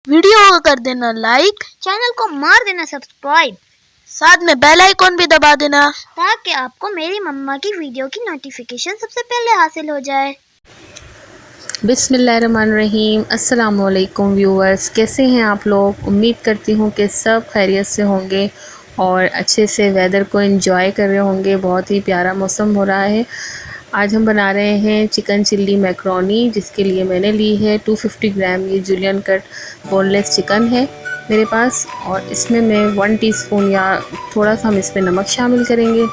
Video को कर देना लाइक, चैनल को मार देना सब्सक्राइब, साथ में बेल आइकॉन भी दबा देना ताकि आपको मेरी मम्मा की वीडियो की नोटिफिकेशन सबसे पहले हासिल हो जाए। बिस्मिल्लाहिर्रहमानिर्रहीम। अस्सलाम वालेकुम व्यूअर्स, कैसे हैं आप लोग? उम्मीद करती हूँ कि सब खैरियत से होंगे और अच्छे से वेदर को एंजॉय कर रहे होंगे। बहुत ही प्यारा मौसम हो रहा है। आज हम बना रहे हैं चिकन चिल्ली मैक्रोनी, जिसके लिए मैंने ली है 250 ग्राम ये जूलियन कट बोनलेस चिकन है मेरे पास। और इसमें मैं 1 टीस्पून या थोड़ा सा हम इसमें नमक शामिल करेंगे।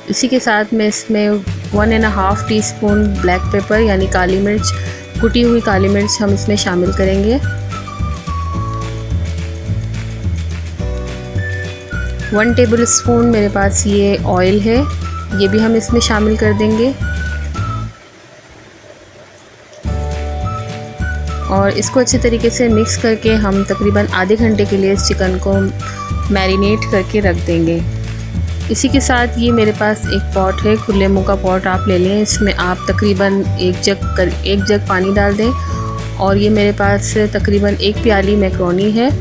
इसी के साथ मैं इसमें 1.5 टीस्पून ब्लैक पेपर यानी काली मिर्च, कुटी हुई काली मिर्च हम इसमें शामिल करेंगे। 1 टेबल स्पून मेरे पास ये ऑयल है, ये भी हम इसमें शामिल कर देंगे। और इसको अच्छे तरीके से मिक्स करके हम तकरीबन आधे घंटे के लिए इस चिकन को मैरिनेट करके रख देंगे। इसी के साथ ये मेरे पास एक पॉट है, खुले मुँह का पॉट आप ले लें। इसमें आप तकरीबन एक जग पानी डाल दें। और ये मेरे पास तकरीबन 1 प्याली मैक्रोनी है।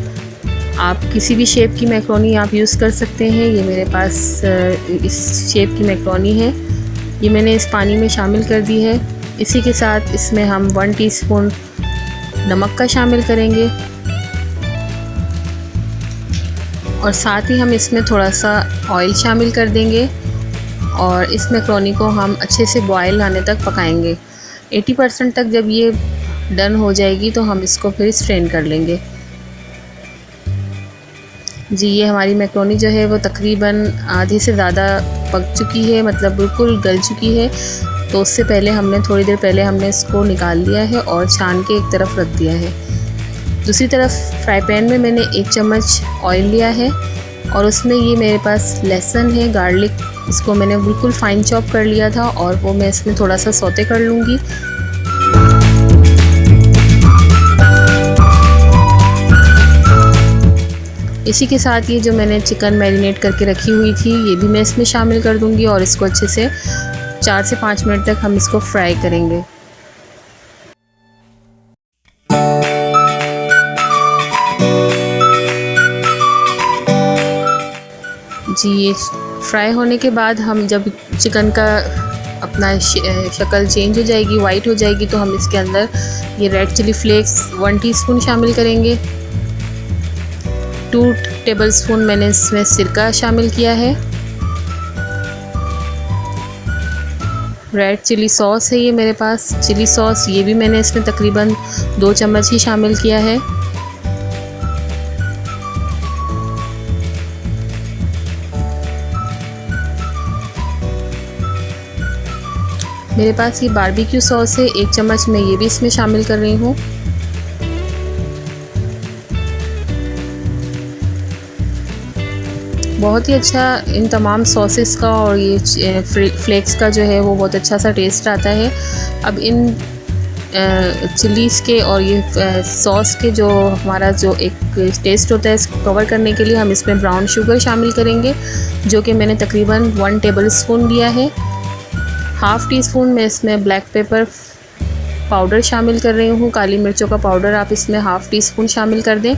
आप किसी भी शेप की मैक्रोनी आप यूज़ कर सकते हैं। ये मेरे पास इस शेप की मैक्रोनी है, ये मैंने इस पानी में शामिल कर दी है। इसी के साथ इसमें हम 1 टीस्पून नमक का शामिल करेंगे और साथ ही हम इसमें थोड़ा सा ऑयल शामिल कर देंगे। और इस मैक्रोनी को हम अच्छे से बॉयल आने तक पकाएंगे। 80% तक जब ये डन हो जाएगी तो हम इसको फिर स्ट्रेन कर लेंगे। जी, ये हमारी मैक्रोनी जो है वो तकरीबन आधी से ज़्यादा पक चुकी है, मतलब बिल्कुल गल चुकी है। तो उससे पहले हमने थोड़ी देर पहले हमने इसको निकाल लिया है और छान के एक तरफ रख दिया है। दूसरी तरफ फ्राई पैन में मैंने 1 चम्मच ऑयल लिया है और उसमें ये मेरे पास लहसुन है, गार्लिक, इसको मैंने बिल्कुल फाइन चॉप कर लिया था और वो मैं इसमें थोड़ा सा सौते कर लूँगी। इसी के साथ ये जो मैंने चिकन मैरिनेट करके रखी हुई थी ये भी मैं इसमें शामिल कर दूँगी और इसको अच्छे से 4 से 5 मिनट तक हम इसको फ्राई करेंगे। जी, ये फ्राई होने के बाद हम जब चिकन का अपना शक्ल चेंज हो जाएगी, वाइट हो जाएगी, तो हम इसके अंदर ये रेड चिली फ्लेक्स 1 टीस्पून शामिल करेंगे। 2 टेबलस्पून मैंने इसमें सिरका शामिल किया है। रेड चिली सॉस है ये मेरे पास, चिली सॉस, ये भी मैंने इसमें तकरीबन 2 चम्मच ही शामिल किया है। मेरे पास ये बारबेक्यू सॉस है, 1 चम्मच मैं ये भी इसमें शामिल कर रही हूँ। बहुत ही अच्छा इन तमाम सॉसेस का और ये फ्लेक्स का जो है वो बहुत अच्छा सा टेस्ट आता है। अब इन चिलीज़ के और ये सॉस के जो हमारा जो एक टेस्ट होता है इसको कवर करने के लिए हम इसमें ब्राउन शुगर शामिल करेंगे, जो कि मैंने तकरीबन 1 टेबल स्पून लिया है। 1/2 टीस्पून मैं इसमें ब्लैक पेपर पाउडर शामिल कर रही हूँ, काली मिर्चों का पाउडर आप इसमें 1/2 टीस्पून शामिल कर दें।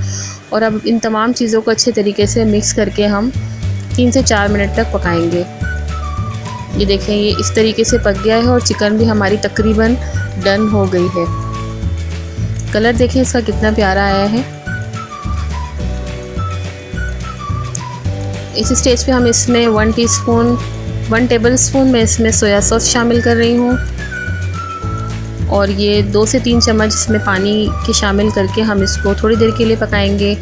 और अब इन तमाम चीज़ों को अच्छे तरीके से मिक्स करके हम 3 से 4 मिनट तक पकाएंगे। ये देखें, ये इस तरीके से पक गया है और चिकन भी हमारी तकरीबन डन हो गई है। कलर देखें इसका कितना प्यारा आया है। इस स्टेज पे हम इसमें 1 टेबल स्पून मैं इसमें सोया सॉस शामिल कर रही हूँ और ये 2 से 3 चम्मच इसमें पानी के शामिल करके हम इसको थोड़ी देर के लिए पकाएंगे।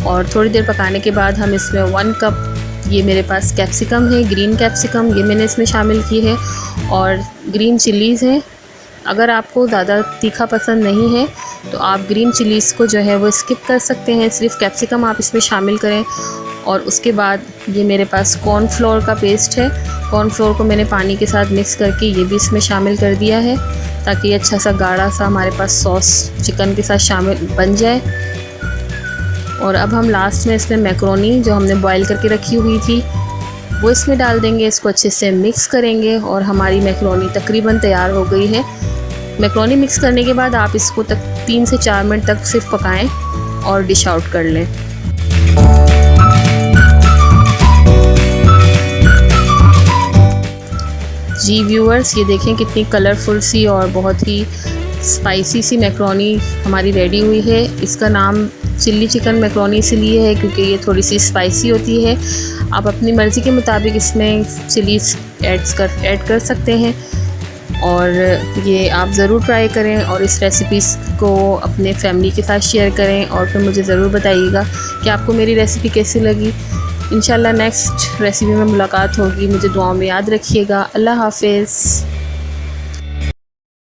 और थोड़ी देर पकाने के बाद हम इसमें 1 कप ये मेरे पास कैप्सिकम है, ग्रीन कैप्सिकम, ये मैंने इसमें शामिल की है। और ग्रीन चिलीज़ हैं, अगर आपको ज़्यादा तीखा पसंद नहीं है तो आप ग्रीन चिलीज़ को जो है वो स्किप कर सकते हैं, सिर्फ कैप्सिकम आप इसमें शामिल करें। और उसके बाद ये मेरे पास कॉर्नफ्लोर का पेस्ट है, कॉर्नफ्लोर को मैंने पानी के साथ मिक्स करके ये भी इसमें शामिल कर दिया है, ताकि ये अच्छा सा गाढ़ा सा हमारे पास सॉस चिकन के साथ शामिल बन जाए। और अब हम लास्ट में इसमें मैक्रोनी जो हमने बॉईल करके रखी हुई थी वो इसमें डाल देंगे, इसको अच्छे से मिक्स करेंगे और हमारी मैक्रोनी तकरीबन तैयार हो गई है। मैक्रोनी मिक्स करने के बाद आप इसको 3 से 4 मिनट तक सिर्फ पकाएं और डिश आउट कर लें। जी व्यूअर्स, ये देखें कितनी कलरफुल सी और बहुत ही स्पाइसी सी मैक्रोनी हमारी रेडी हुई है। इसका नाम चिल्ली चिकन मैक्रोनी इसलिए है क्योंकि ये थोड़ी सी स्पाइसी होती है। आप अपनी मर्ज़ी के मुताबिक इसमें चिलीज़ ऐड कर सकते हैं और ये आप ज़रूर ट्राई करें और इस रेसिपीज़ को अपने फैमिली के साथ शेयर करें और फिर मुझे ज़रूर बताइएगा कि आपको मेरी रेसिपी कैसी लगी। इंशाल्लाह नेक्स्ट रेसिपी में मुलाकात होगी। मुझे दुआओं में याद रखिएगा। अल्लाह हाफ़िज़।